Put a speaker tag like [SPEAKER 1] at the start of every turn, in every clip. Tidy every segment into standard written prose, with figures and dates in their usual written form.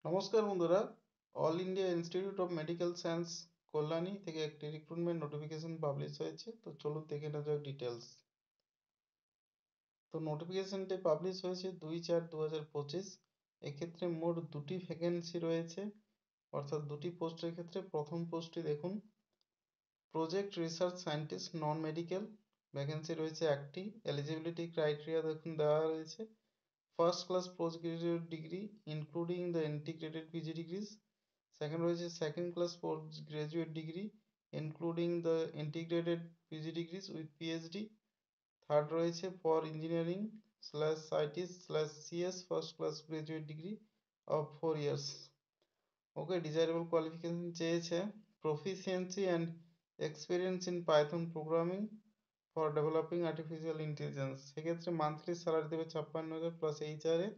[SPEAKER 1] নমস্কার বন্ধুরা, all India institute of medical science Kalyani থেকে একটি রিক্রুটমেন্ট নোটিফিকেশন পাবলিশ হয়েছে। তো চলুন দেখে নেওয়া যাক ডিটেলস। তো নোটিফিকেশনটি পাবলিশ হয়েছে 2/4/2025। এক্ষেত্রে মোট দুটি ভ্যাকেন্সি রয়েছে, অর্থাৎ দুটি পোস্টের ক্ষেত্রে। প্রথম পোস্টটি দেখুন, project research scientist non medical, vacancy রয়েছে একটি। এলিজিবিলিটি ক্রাইটেরিয়া দেখুন দেওয়া রয়েছে, first class post graduate degree including the integrated PG degrees. Second রয়েছে second class post graduate degree including the integrated PG degrees with PhD. Third রয়েছে for engineering slash scientist slash CS first class graduate degree of 4 years। Okay, desirable qualification চেয়েছে proficiency and experience in Python programming for developing artificial intelligence. সেক্ষেত্রে monthly salary দেবে 56,000 plus HRA.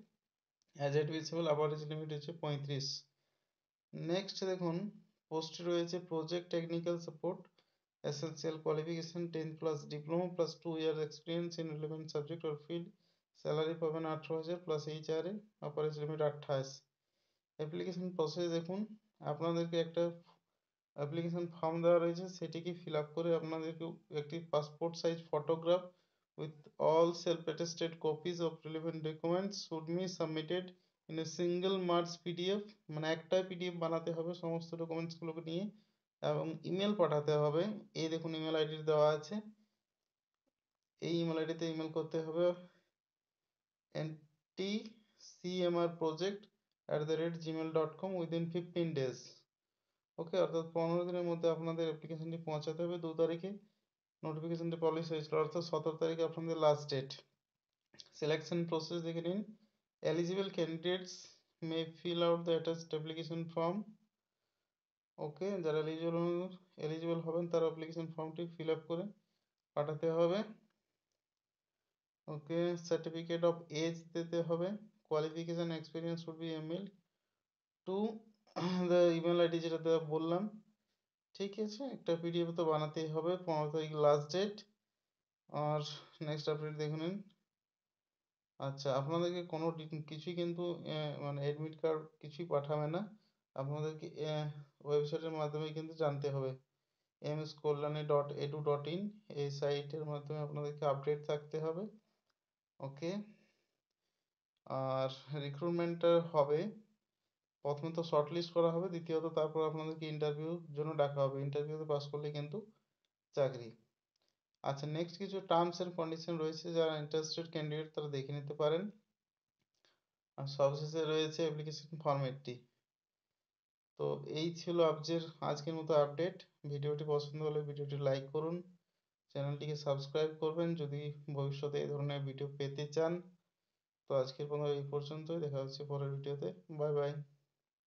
[SPEAKER 1] As a divisible average limit হচ্ছে 35। Next দেখুন, পোস্টে রয়েছে project technical support, essential qualification 10 plus diploma plus 2 years experience in relevant subject or field. Salary পাবেন 18,000 plus HRA, upper age limit 28। Application process দেখুন, আপনাদেরকে একটা application form দেওয়া রয়েছে, সেটিকে ফিল আপ করে আপনাদেরকে একটি passport size photograph with all self attested copies of relevant documents should be submitted in a single merge PDF. মানে একটাই পিডিএফ বানাতে হবে সমস্ত ডকুমেন্টসগুলোকে নিয়ে, এবং ইমেল পাঠাতে হবে। এই দেখুন ইমেল আইডি দেওয়া আছে, এই ইমেল আইডিতে ইমেল করতে হবে ntcmrproject@gmail.com উইদিন 15 days। ওকে, অর্থাৎ 15 দিনের মধ্যে আপনাদের অ্যাপ্লিকেশনটি পৌঁছাতে হবে। 2 তারিখে নোটিফিকেশনটি পাবলিশ হয়েছিল, অর্থাৎ 17 তারিখে আপনাদের লাস্ট ডেট। সিলেকশন প্রসেস দেখে নিন। Eligible candidates may fill out the attached application form. Okay, যারা এলিজিবল হবেন তারা অ্যাপ্লিকেশন ফর্মটি ফিল আপ করে পাঠাতে হবে। ওকে, সার্টিফিকেট অফ এজ দিতে হবে। Qualification experience should be email to the email ID যেটা দেওয়া বললাম। ঠিক আছে, একটা পিডিএফ তো বানাতেই হবে। 15 তারিখ লাস্ট ডেট। আর নেক্সট আপডেট দেখে নিন। আচ্ছা, আপনাদেরকে কোনো কিছুই কিন্তু মানে অ্যাডমিট কার্ড কিছুই পাঠাবে না, আপনাদেরকে ওয়েবসাইটের মাধ্যমে কিন্তু জানতে হবে। mskolani.edu.in এই সাইটের মাধ্যমে আপনাদেরকে আপডেট থাকতে হবে। ওকে, আর রিক্রুটমেন্টটা হবে, প্রথমে তো শর্ট লিস্ট করা হবে, দ্বিতীয়ত তারপর আপনাদেরকে ইন্টারভিউর জন্য ডাকা হবে। ইন্টারভিউতে পাস করলে কিন্তু চাকরি। আচ্ছা, নেক্সট কিছু টার্মস এন্ড কন্ডিশন রয়েছে, যারা ইন্টারেস্টেড ক্যান্ডিডেট তারা দেখে নিতে পারেন। আর সবশেষে রয়েছে অ্যাপ্লিকেশন ফরম্যাটটি। তো এই ছিল আজকের মতো আপডেট। ভিডিওটি পছন্দ হলে ভিডিওটি লাইক করুন, চ্যানেলটিকে সাবস্ক্রাইব করবেন যদি ভবিষ্যতে এই ধরনের ভিডিও পেতে চান। তো আজকের মতো এই পর্যন্তই, দেখা হচ্ছে পরের ভিডিওতে। Bye bye.